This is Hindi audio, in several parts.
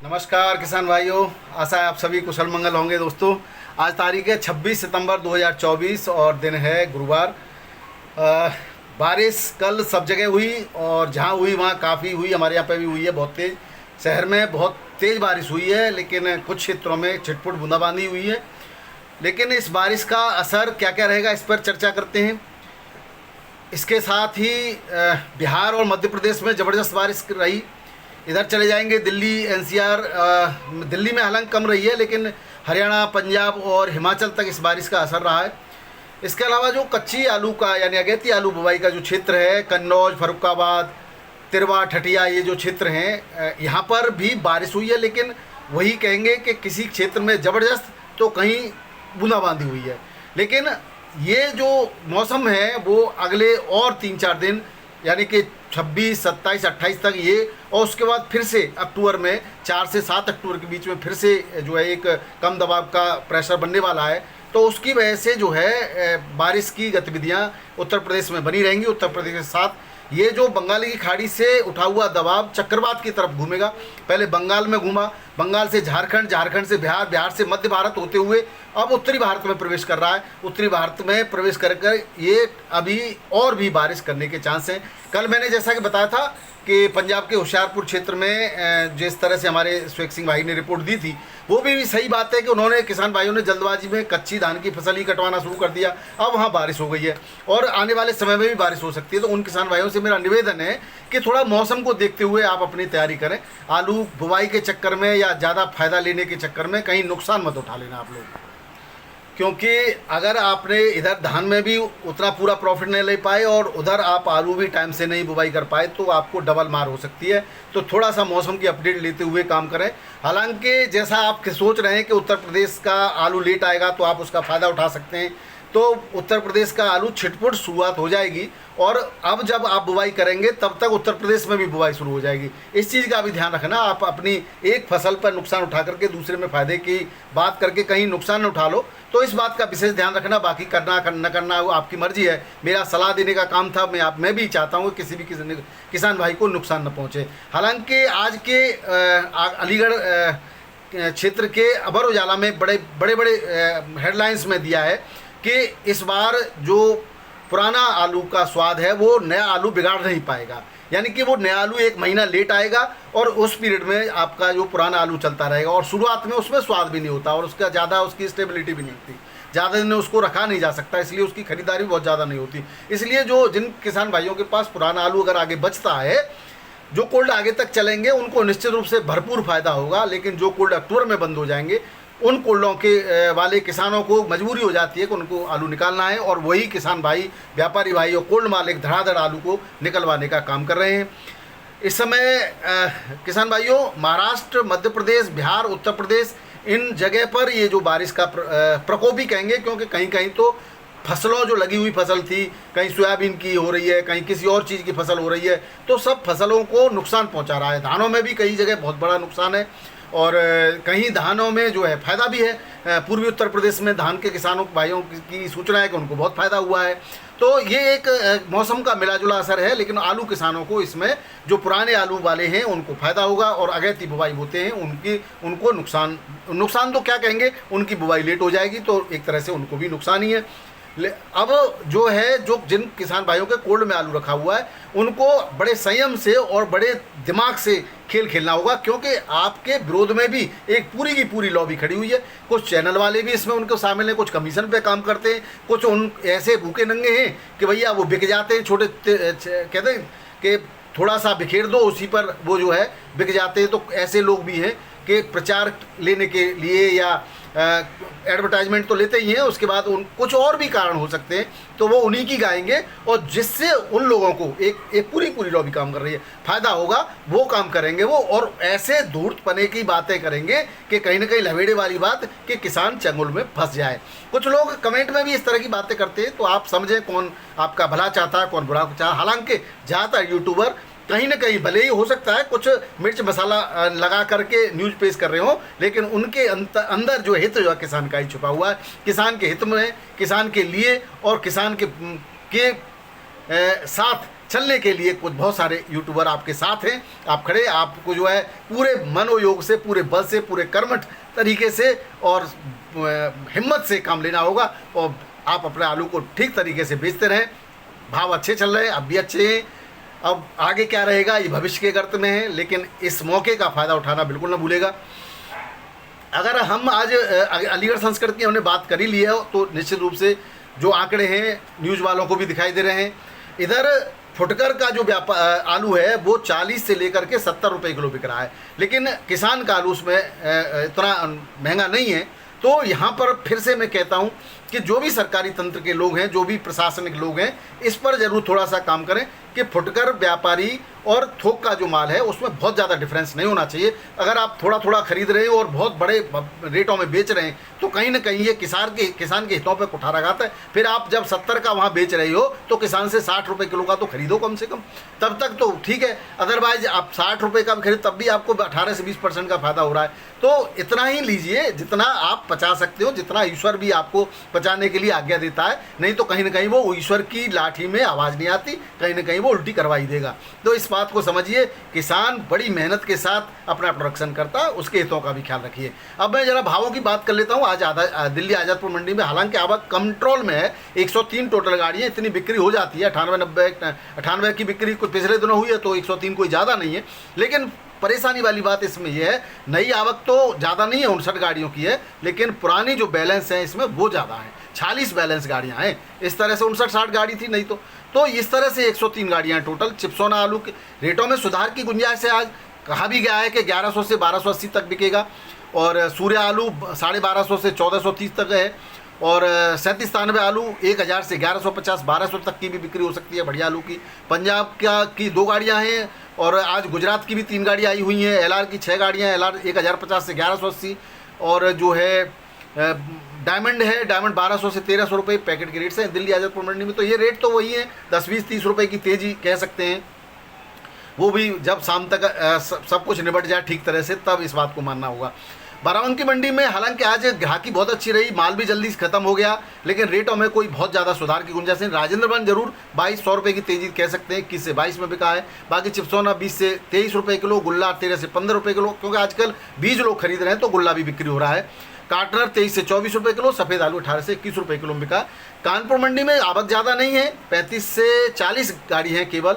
नमस्कार किसान भाइयों, आशा है आप सभी कुशल मंगल होंगे। दोस्तों, आज तारीख है 26 सितंबर 2024 और दिन है गुरुवार। बारिश कल सब जगह हुई और जहाँ हुई वहाँ काफ़ी हुई। हमारे यहाँ पे भी हुई है, बहुत तेज़। शहर में बहुत तेज़ बारिश हुई है, लेकिन कुछ क्षेत्रों में छिटपुट बूंदाबांदी हुई है। लेकिन इस बारिश का असर क्या क्या रहेगा, इस पर चर्चा करते हैं। इसके साथ ही बिहार और मध्य प्रदेश में ज़बरदस्त बारिश रही। इधर चले जाएंगे दिल्ली, एनसीआर। दिल्ली में हालांकि कम रही है, लेकिन हरियाणा, पंजाब और हिमाचल तक इस बारिश का असर रहा है। इसके अलावा जो कच्ची आलू का यानी अगेती आलू बुवाई का जो क्षेत्र है, कन्नौज, फर्रुखाबाद, तिरवा, ठठिया, ये जो क्षेत्र हैं, यहाँ पर भी बारिश हुई है। लेकिन वही कहेंगे कि किसी क्षेत्र में ज़बरदस्त तो कहीं बूंदाबांदी हुई है। लेकिन ये जो मौसम है वो अगले और 3-4 दिन यानी कि 26, 27, 28 तक ये, और उसके बाद फिर से अक्टूबर में 4 से 7 अक्टूबर के बीच में फिर से जो है एक कम दबाव का प्रेशर बनने वाला है। तो उसकी वजह से जो है बारिश की गतिविधियां उत्तर प्रदेश में बनी रहेंगी। उत्तर प्रदेश के साथ ये जो बंगाल की खाड़ी से उठा हुआ दबाव चक्रवात की तरफ घूमेगा। पहले बंगाल में घूमा, बंगाल से झारखंड, झारखंड से बिहार, बिहार से मध्य भारत होते हुए अब उत्तरी भारत में प्रवेश कर रहा है। उत्तरी भारत में प्रवेश कर ये अभी और भी बारिश करने के चांस हैं। कल मैंने जैसा कि बताया था कि पंजाब के होशियारपुर क्षेत्र में जिस तरह से हमारे सुएग सिंह भाई ने रिपोर्ट दी थी, वो भी सही बात है कि उन्होंने, किसान भाइयों ने जल्दबाजी में कच्ची धान की फसल ही कटवाना शुरू कर दिया। अब वहाँ बारिश हो गई है और आने वाले समय में भी बारिश हो सकती है। तो उन किसान भाइयों से मेरा निवेदन है कि थोड़ा मौसम को देखते हुए आप अपनी तैयारी करें। आलू बुवाई के चक्कर में या ज़्यादा फायदा लेने के चक्कर में कहीं नुकसान मत उठा लेना आप लोग, क्योंकि अगर आपने इधर धान में भी उतना पूरा प्रॉफिट नहीं ले पाए और उधर आप आलू भी टाइम से नहीं बुवाई कर पाए तो आपको डबल मार हो सकती है। तो थोड़ा सा मौसम की अपडेट लेते हुए काम करें। हालांकि जैसा आप सोच रहे हैं कि उत्तर प्रदेश का आलू लेट आएगा तो आप उसका फ़ायदा उठा सकते हैं, तो उत्तर प्रदेश का आलू छिटपुट शुरुआत हो जाएगी और अब जब आप बुवाई करेंगे तब तक उत्तर प्रदेश में भी बुवाई शुरू हो जाएगी। इस चीज़ का भी ध्यान रखना। आप अपनी एक फसल पर नुकसान उठा करके दूसरे में फ़ायदे की बात करके कहीं नुकसान न उठा लो, तो इस बात का विशेष ध्यान रखना। बाकी करना न करना वो आपकी मर्जी है। मेरा सलाह देने का काम था। मैं भी चाहता हूँ कि किसी भी किसान भाई को नुकसान न पहुँचे। हालांकि आज के अलीगढ़ क्षेत्र के अमर उजाला में बड़े बड़े हेडलाइंस में दिया है कि इस बार जो पुराना आलू का स्वाद है वो नया आलू बिगाड़ नहीं पाएगा। यानी कि वो नया आलू 1 महीना लेट आएगा और उस पीरियड में आपका जो पुराना आलू चलता रहेगा और शुरुआत में उसमें स्वाद भी नहीं होता और उसका ज़्यादा उसकी स्टेबिलिटी भी नहीं होती, ज़्यादा दिन उसको रखा नहीं जा सकता, इसलिए उसकी खरीदारी बहुत ज़्यादा नहीं होती। इसलिए जो जिन किसान भाइयों के पास पुराना आलू अगर आगे बचता है, जो कोल्ड आगे तक चलेंगे, उनको निश्चित रूप से भरपूर फायदा होगा। लेकिन जो कोल्ड अक्टूबर में बंद हो जाएंगे, उन कोल्डों के वाले किसानों को मजबूरी हो जाती है कि उनको आलू निकालना है और वही किसान भाई, व्यापारी भाई और कोल्ड मालिक धड़ाधड़ आलू को निकलवाने का काम कर रहे हैं। इस समय किसान भाइयों, महाराष्ट्र, मध्य प्रदेश, बिहार, उत्तर प्रदेश, इन जगह पर ये जो बारिश का प्रकोप ही कहेंगे, क्योंकि कहीं कहीं तो फसलों, जो लगी हुई फसल थी, कहीं सोयाबीन की हो रही है, कहीं किसी और चीज़ की फसल हो रही है, तो सब फसलों को नुकसान पहुंचा रहा है। धानों में भी कई जगह बहुत बड़ा नुकसान है और कहीं धानों में जो है फ़ायदा भी है। पूर्वी उत्तर प्रदेश में धान के किसानों भाइयों की सूचना है कि उनको बहुत फ़ायदा हुआ है। तो ये एक मौसम का मिला जुला असर है। लेकिन आलू किसानों को, इसमें जो पुराने आलू वाले हैं उनको फ़ायदा होगा और अगैती बुवाई होते हैं उनको नुकसान तो क्या कहेंगे, उनकी बुवाई लेट हो जाएगी तो एक तरह से उनको भी नुकसान ही है। अब जो है, जो जिन किसान भाइयों के कोल्ड में आलू रखा हुआ है, उनको बड़े संयम से और बड़े दिमाग से खेल खेलना होगा, क्योंकि आपके विरोध में भी एक पूरी की पूरी लॉबी खड़ी हुई है। कुछ चैनल वाले भी इसमें उनको शामिल हैं, कुछ कमीशन पे काम करते हैं, कुछ उन ऐसे भूखे नंगे हैं कि भैया वो बिक जाते हैं, छोटे कहते हैं कि थोड़ा सा बिखेर दो, उसी पर वो जो है बिक जाते हैं। तो ऐसे लोग भी हैं कि प्रचार लेने के लिए या एडवर्टाइजमेंट तो लेते ही हैं, उसके बाद उन कुछ और भी कारण हो सकते हैं, तो वो उन्हीं की गाएंगे और जिससे उन लोगों को एक पूरी लॉबी काम कर रही है, फ़ायदा होगा, वो काम करेंगे वो। और ऐसे धूर्तपने की बातें करेंगे कि कहीं ना कहीं लवेड़े वाली बात कि किसान चंगुल में फंस जाए। कुछ लोग कमेंट में भी इस तरह की बातें करते हैं, तो आप समझें कौन आपका भला चाहता है, कौन बुरा चाहता है। हालांकि ज़्यादातर यूट्यूबर कहीं ना कहीं भले ही हो सकता है कुछ मिर्च मसाला लगा करके न्यूज़ पेश कर रहे हो, लेकिन उनके अंदर जो हित जो है किसान का ही छुपा हुआ है। किसान के हित में, किसान के लिए और किसान के साथ चलने के लिए कुछ बहुत सारे यूट्यूबर आपके साथ हैं, आप खड़े, आपको जो है पूरे मनोयोग से, पूरे बल से, पूरे कर्मठ तरीके से और हिम्मत से काम लेना होगा और आप अपने आलू को ठीक तरीके से बेचते रहें। भाव अच्छे चल रहे हैं, अब भी अच्छे हैं, अब आगे क्या रहेगा ये भविष्य के गर्त में है, लेकिन इस मौके का फ़ायदा उठाना बिल्कुल ना भूलेगा। अगर हम आज अलीगढ़ संस्कृत की हमने बात कर ही ली है तो निश्चित रूप से जो आंकड़े हैं न्यूज़ वालों को भी दिखाई दे रहे हैं। इधर फुटकर का जो आलू है वो 40 से लेकर के 70 रुपये किलो बिक रहा है, लेकिन किसान का आलू उसमें इतना महंगा नहीं है। तो यहाँ पर फिर से मैं कहता हूँ कि जो भी सरकारी तंत्र के लोग हैं, जो भी प्रशासनिक लोग हैं, इस पर ज़रूर थोड़ा सा काम करें कि फुटकर व्यापारी और थोक का जो माल है उसमें बहुत ज़्यादा डिफरेंस नहीं होना चाहिए। अगर आप थोड़ा थोड़ा खरीद रहे हो और बहुत बड़े रेटों में बेच रहे हैं तो कहीं ना कहीं ये किसान के हितों पे कुठाराघात है। फिर आप जब 70 का वहाँ बेच रहे हो तो किसान से 60 रुपये किलो का तो खरीदो कम से कम, तब तक तो ठीक है। अदरवाइज आप 60 रुपये का खरीद तब भी आपको 18 से 20% का फायदा हो रहा है। तो इतना ही लीजिए जितना आप पचा सकते हो, जितना ईश्वर भी आपको पचाने के लिए आज्ञा देता है, नहीं तो कहीं ना कहीं वो ईश्वर की लाठी में आवाज़ नहीं आती, कहीं ना कहीं वो उल्टी करवाई देगा। तो इस बात को समझिए, किसान बड़ी मेहनत के साथ अपना प्रोडक्शन करता है, उसके हितों का भी ख्याल रखिए। अब मैं जरा भावों की बात कर लेता हूँ। आज दिल्ली आज़ादपुर मंडी में हालांकि आवक कंट्रोल में है, 103 टोटल गाड़ियाँ, इतनी बिक्री हो जाती है, 98 की बिक्री कुछ पिछले दिनों हुई है तो 103 कोई ज़्यादा नहीं है। लेकिन परेशानी वाली बात इसमें यह है, नई आवक तो ज़्यादा नहीं है, 59 गाड़ियों की है, लेकिन पुरानी जो बैलेंस है इसमें वो ज़्यादा है, 46 बैलेंस गाड़ियां हैं। इस तरह से 59-60 गाड़ी थी नहीं तो इस तरह से 103 गाड़ियां टोटल। चिप्सोना आलू के रेटों में सुधार की गुंजाइश है। आज कहा भी गया है कि 1100 से 1280 तक बिकेगा और सूर्य आलू 1250 से 1430 तक है और 3793 आलू 1000 से 1150 1200 तक की भी बिक्री हो सकती है बढ़िया आलू की। पंजाब की 2 गाड़ियाँ हैं और आज गुजरात की भी 3 गाड़ियाँ आई हुई हैं। LR की 6 गाड़ियाँ हैं, LR 1050 से 1180 और जो है डायमंड है, डायमंड 1200 से 1300 रुपये पैकेट के रेट से दिल्ली आज़ादपुर मंडी में। तो ये रेट तो वही है, 10-20-30 रुपये की तेज़ी कह सकते हैं, वो भी जब शाम तक सब कुछ निपट जाए ठीक तरह से तब इस बात को मानना होगा। बाराबंकी मंडी में हालांकि आज ग्राहकी बहुत अच्छी रही, माल भी जल्दी खत्म हो गया, लेकिन रेटों में कोई बहुत ज़्यादा सुधार की गुंजाइश नहीं। राजेंद्रवन जरूर 2200 रुपये की तेजी कह सकते हैं, 21 से 22 में बिका है। बाकी चिप्सोना 20 से 23 रुपये किलो, गुल्ला 13 से 15 रुपये किलो, क्योंकि आजकल बीज लोग खरीद रहे हैं तो गुल्ला भी बिक्री हो रहा है। काटनर 23 से 24 रुपये किलो, सफ़ेद आलू 18 से 21 रुपये किलो में बिका। कानपुर मंडी में आवक ज़्यादा नहीं है, 35 से 40 गाड़ी हैं केवल,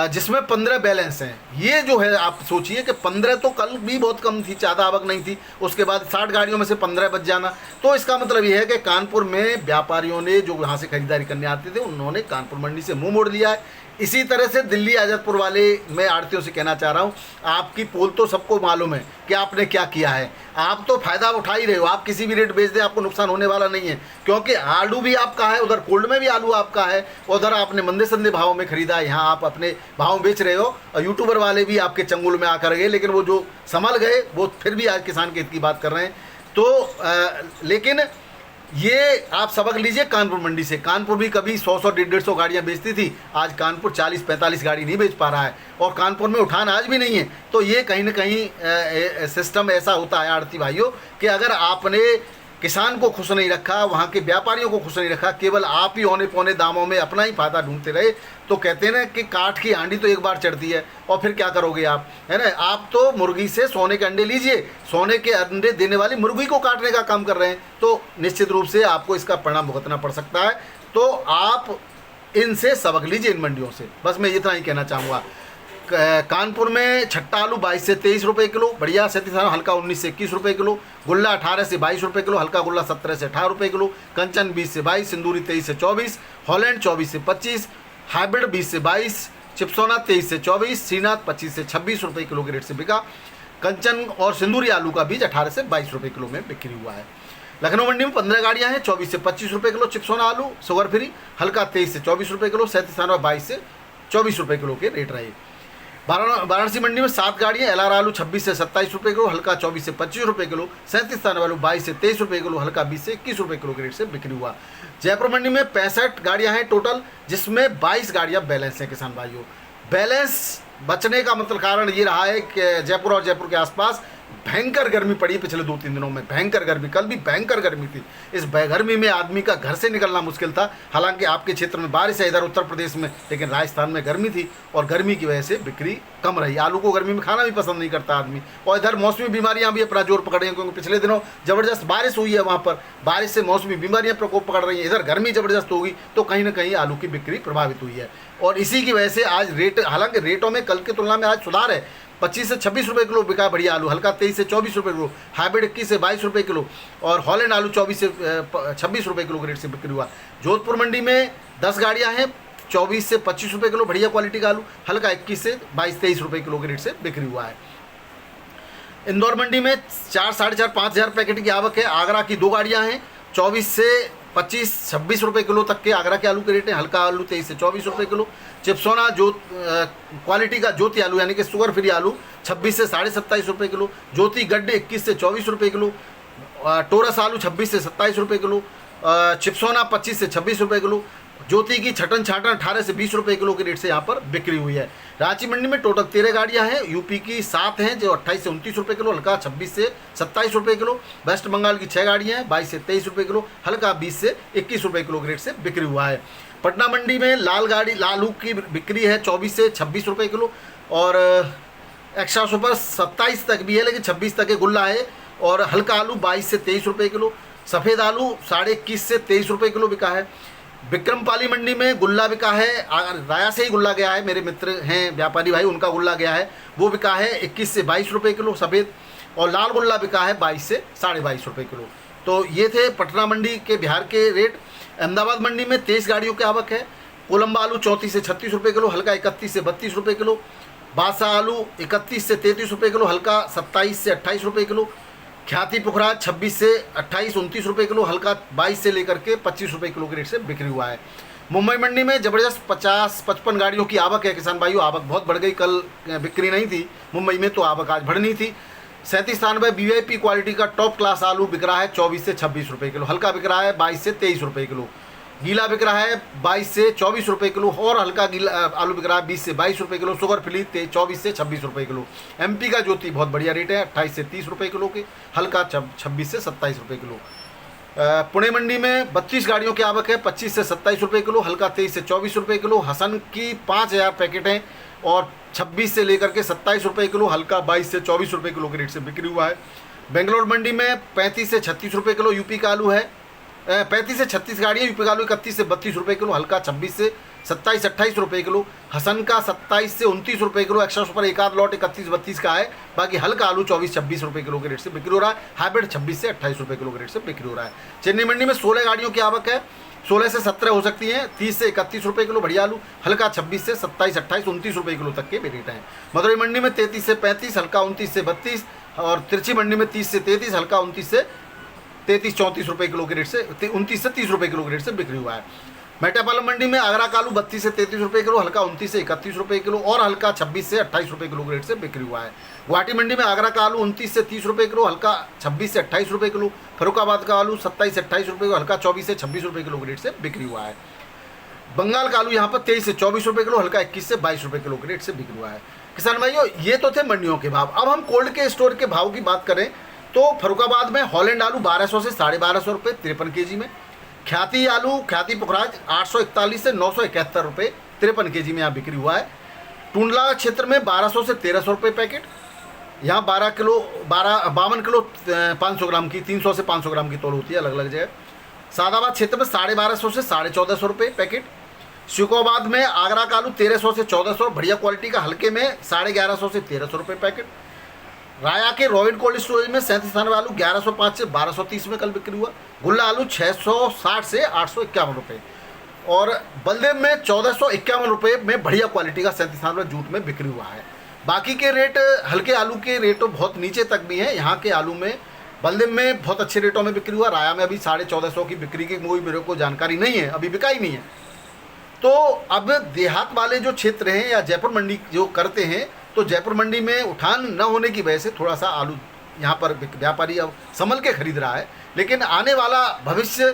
जिसमें 15 बैलेंस हैं। ये जो है आप सोचिए कि 15 तो कल भी बहुत कम थी, ज़्यादा आवक नहीं थी, उसके बाद 60 गाड़ियों में से 15 बच जाना। तो इसका मतलब ये है कि कानपुर में व्यापारियों ने जो यहाँ से खरीदारी करने आते थे उन्होंने कानपुर मंडी से मुंह मोड़ लिया है। इसी तरह से दिल्ली आज़ादपुर वाले मैं आड़तियों से कहना चाह रहा हूँ, आपकी पोल तो सबको मालूम है कि आपने क्या किया है। आप तो फ़ायदा उठा ही रहे हो, आप किसी भी रेट बेच दे आपको नुकसान होने वाला नहीं है, क्योंकि आलू भी आपका है, उधर कोल्ड में भी आलू आपका है, उधर आपने मंदे संदे भाव में खरीदा है, यहाँ आप अपने भाव बेच रहे हो और यूट्यूबर वाले भी आपके चंगुल में आकर गए, लेकिन वो जो संभल गए वो फिर भी आज किसान के हित की बात कर रहे हैं। तो लेकिन ये आप सबक लीजिए कानपुर मंडी से। कानपुर भी कभी 100 150 गाड़ियाँ बेचती थी, आज कानपुर 40-45 गाड़ी नहीं बेच पा रहा है और कानपुर में उठान आज भी नहीं है। तो ये कहीं ना कहीं सिस्टम ऐसा होता है आड़ती भाइयों कि अगर आपने किसान को खुश नहीं रखा, वहाँ के व्यापारियों को खुश नहीं रखा, केवल आप ही औने पौने दामों में अपना ही फायदा ढूंढते रहे, तो कहते हैं ना कि काठ की हांडी तो एक बार चढ़ती है और फिर क्या करोगे आप, है ना। आप तो मुर्गी से सोने के अंडे लीजिए, सोने के अंडे देने वाली मुर्गी को काटने का काम कर रहे हैं, तो निश्चित रूप से आपको इसका परिणाम भुगतना पड़ सकता है। तो आप इनसे सबक लीजिए, इन मंडियों से। बस मैं इतना ही कहना चाहूँगा। कानपुर में छट्टा आलू 22 से 23 रुपये किलो, बढ़िया 37 हल्का 19 से 21 रुपये किलो, गुल्ला 18 से 22 रुपये किलो, हल्का गुल्ला 17 से 18 रुपये किलो, कंचन 20 से 22, सिंदूरी 23 से 24, हॉलैंड 24 से 25, हाइब्रिड 20 से 22, चिप्सोना 23 से 24, श्रीनाथ 25 से 26 रुपये किलो के रेट से बिका। कंचन और सिंदूरी आलू का बीज 18 से 22 रुपये किलो में बिक्री हुआ है। लखनऊ मंडी में 15 गाड़ियाँ हैं, 24 से 25 रुपये किलो चिप्सोना आलू शुगर फ्री, हल्का 23 से 24 रुपये किलो, 37 22 से 24 रुपये किलो के रेट रहे। वाराणसी मंडी में 7 गाड़ियाँ, LR आलू 26 से 27 रुपये किलो, हल्का 24 से 25 रुपये किलो, 37 आलू 22 से 23 रुपये किलो, हल्का 20 से 21 रुपये किलो के रेट से बिक्री हुआ। जयपुर मंडी में 65 गाड़ियाँ हैं टोटल, जिसमें 22 गाड़ियाँ बैलेंस हैं। किसान भाइयों, बैलेंस बचने का मतलब कारण ये रहा है कि जयपुर और जयपुर के आसपास भयंकर गर्मी पड़ी पिछले 2-3 दिनों में, भयंकर गर्मी। कल भी भयंकर गर्मी थी। इस गर्मी में आदमी का घर से निकलना मुश्किल था। हालांकि आपके क्षेत्र में बारिश है, इधर उत्तर प्रदेश में, लेकिन राजस्थान में गर्मी थी और गर्मी की वजह से बिक्री कम रही। आलू को गर्मी में खाना भी पसंद नहीं करता आदमी। और इधर मौसमी बीमारियां भी अपना जोर पकड़ रही हैं, क्योंकि पिछले दिनों ज़बरदस्त बारिश हुई है वहाँ पर। बारिश से मौसमी बीमारियाँ प्रकोप पकड़ रही हैं। इधर गर्मी ज़बरदस्त होगी तो कहीं ना कहीं आलू की बिक्री प्रभावित हुई है। और इसी की वजह से आज रेट, हालांकि रेटों में कल की तुलना में आज सुधार है। 25 से 26 रुपये किलो बिका बढ़िया आलू, हल्का 23 से 24 रुपये किलो, हाइब्रिड 21 से 22 रुपये किलो, और हॉलैंड आलू 24 से 26 रुपये किलो के रेट से बिक्री हुआ। जोधपुर मंडी में 10 गाड़ियाँ हैं, 24 से 25 रुपये किलो बढ़िया क्वालिटी का आलू, हल्का 21 से 22-23 रुपये किलो के रेट से बिक्री हुआ है। इंदौर मंडी में 4, 4.5, 5,000 पैकेट की आवक है। आगरा की 2 गाड़ियाँ हैं, 24 से 25-26 रुपये किलो तक के आगरा के आलू के रेट हैं। हल्का आलू 23 से 24 रुपये किलो। चिप्सोना जो क्वालिटी का ज्योति आलू यानी कि शुगर फ्री आलू 26 से 27.5 रुपये किलो। ज्योति गड्ढे 21 से 24 रुपये किलो। टोरस आलू 26 से 27 रुपये किलो। चिप्सोना 25 से 26 रुपये किलो। ज्योति की छटन छाटन 18 से 20 रुपये किलो के रेट से यहाँ पर बिक्री हुई है। रांची मंडी में टोटल 13 गाड़ियाँ हैं। यूपी की 7 हैं जो 28 से 29 रुपये किलो, हल्का 26 से 27 रुपये किलो। वेस्ट बंगाल की 6 गाड़ियाँ हैं, 22 से 23 रुपये किलो, हल्का 20 से 21 रुपये किलो के रेट से बिक्री हुआ है। पटना मंडी में लाल आलू की बिक्री है 24 से 26 रुपये किलो, और एक्स्ट्रा सुपर 27 तक भी है, लेकिन 26 तक के गुल्ला है। और हल्का आलू 22 से 23 रुपये किलो। सफ़ेद आलू 21.5 से 23 रुपये किलो बिका है। विक्रमपाली मंडी में गुल्ला बिका है, राया से ही गुल्ला गया है, मेरे मित्र हैं व्यापारी भाई, उनका गुल्ला गया है, वो बिका है 21 से 22 रुपये किलो सफ़ेद। और लाल गुल्ला बिका है 22 से 22.5 रुपये किलो। तो ये थे पटना मंडी के बिहार के रेट। अहमदाबाद मंडी में 23 गाड़ियों की आवक है। कोलंबा आलू 34 से 36 रुपये किलो, हल्का 31 से 32 रुपये किलो। बादशाह आलू 31 से 33 रुपये किलो, हल्का 27 से 28 रुपये किलो। ख्याति पुखराज 26 से 28-29 रुपये किलो, हल्का 22 से लेकर के 25 रुपये किलो के रेट से बिक्री हुआ है। मुंबई मंडी में ज़बरदस्त 50-55 गाड़ियों की आवक है। किसान भाइयों, आवक बहुत बढ़ गई। कल बिक्री नहीं थी मुंबई में, तो आवक आज बढ़नी थी। 37 97 VIP क्वालिटी का टॉप क्लास आलू बिक रहा है 24 से 26 रुपये किलो, हल्का बिक रहा है 22 से 23 रुपये किलो। गीला बिक रहा है 22 से 24 रुपये किलो, और हल्का गीला आलू बिक रहा है 20 से 22 रुपये किलो। शुगर फ्री 24 से 26 रुपये किलो। MP का ज्योति बहुत बढ़िया रेट है 28 से 30 रुपये किलो के, हल्का 26 से 27 रुपये किलो। पुणे मंडी में 32 गाड़ियों की आवक है, 25 से 27 रुपये किलो, हल्का 23 से 24 रुपये किलो। हसन की 5000 पैकेट हैं और 26 से लेकर के 27 रुपये किलो, हल्का 22 से 24 रुपये किलो के रेट से बिक्री हुआ है। बेंगलोर मंडी में 35 से 36 रुपये किलो यूपी का आलू है। 35 से 36 गाड़ियाँ, यूपी का आलू 31 से 32 रुपये किलो, हल्का 26 से 27-28 रुपये किलो। हसन का 27 से 29 रुपये किलो। एक्स्ट्रा सुपर एक आध लॉट 31-32 का है। बाकी हल्का आलू 24-26 रुपये किलो के रेट से बिक्री हो रहा है। हाइब्रिड 26 से 28 रुपये किलो के रेट से बिक्री हो रहा है। चेन्नई मंडी में 16 गाड़ियों की आवक है, 16 से 17 हो सकती हैं। 30 से 31 रुपये किलो बढ़िया आलू, हल्का 26 से 27-28-29 रुपये किलो तक के रेट हैं। मदुरई मंडी में 33 से 35, हल्का 29 से 32, और तिरछी मंडी में 30 से 33, हल्का 29 से 33-34 रुपये किलो के रेट से 29 से 30 रुपये किलो के रेट से बिक्री हुआ है। मेटापालम मंडी में आगरा का आलू 32 से 33 रुपये किलो, हल्का 29 से 31 रुपये किलो, और हल्का 26 से 28 रुपये किलो के रेट से बिक्री हुआ है। गुवाहाटी मंडी में आगरा का आलू 29 से 30 रुपये किलो, हल्का 26 से 28 रुपये किलो। फरुखाबाद का आलू 27 से 28 रुपये किलो, हल्का 24 से 26 रुपये किलो के रेट से बिक्री हुआ है। बंगाल का आलू यहाँ पर 23 से 24 रुपये किलो, हल्का 21 से 22 रुपये किलो के रेट से बिक्री हुआ है। किसान भाइयों, ये तो थे मंडियों के भाव। अब हम कोल्ड के स्टोर के भाव की बात करें तो फरुखाबाद में हॉलैंड आलू 1200 से 1250 रुपये 53 kg में। ख्याति आलू, ख्याति पुखराज 841 से 971 रुपये 53 kg में यहाँ बिक्री हुआ है। टुंडला क्षेत्र में 1200 से 1300 रुपये पैकेट, यहाँ 52 किलो 500 ग्राम की, 300 से 500 ग्राम की तोल होती है अलग अलग जगह। सादाबाद क्षेत्र में 1250 से 1450 रुपये पैकेट। शिकोबाद में आगरा का आलू 1300 से 1400, बढ़िया क्वालिटी का, हल्के में 1150 से 1300 रुपये पैकेट। राया के रॉयल कोल्ड स्टोरेज में 37 आलू 1105 से 1230 में कल बिक्री हुआ। गुल्ला आलू 660 से 851 रुपये, और बलदेव में 1451 रुपये में बढ़िया क्वालिटी का 37 जूट में बिक्री हुआ है। बाकी के रेट, हल्के आलू के रेट बहुत नीचे तक भी हैं। यहाँ के आलू में बलदेव में बहुत अच्छे रेटों में बिक्री हुआ। राया में अभी 1450 की बिक्री की कोई मेरे को जानकारी नहीं है, अभी बिका ही नहीं है। तो अब देहात वाले जो क्षेत्र हैं या जयपुर मंडी जो करते हैं, तो जयपुर मंडी में उठान न होने की वजह से थोड़ा सा आलू यहाँ पर व्यापारी अब संभल के खरीद रहा है। लेकिन आने वाला भविष्य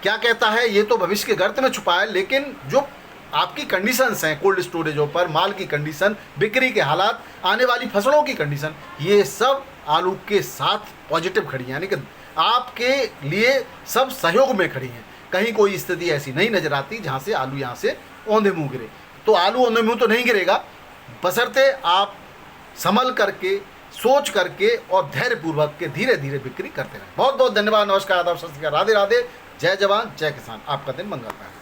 क्या कहता है, ये तो भविष्य के गर्त में छुपा है। लेकिन जो आपकी कंडीशंस हैं, कोल्ड स्टोरेजों पर माल की कंडीशन, बिक्री के हालात, आने वाली फसलों की कंडीशन, ये सब आलू के साथ पॉजिटिव खड़ी हैं, यानी कि आपके लिए सब सहयोग में खड़ी हैं। कहीं कोई स्थिति ऐसी नहीं नजर आती जहां से आलू यहाँ से औंधे मुंह गिरे। तो आलू औंधे मुंह तो नहीं गिरेगा, बशर्ते आप संभल करके, सोच करके और धैर्यपूर्वक के धीरे धीरे बिक्री करते रहें। बहुत बहुत धन्यवाद, नमस्कार, आदाब, सत श्री अकाल, राधे राधे, जय जवान जय किसान। आपका दिन मंगलमय।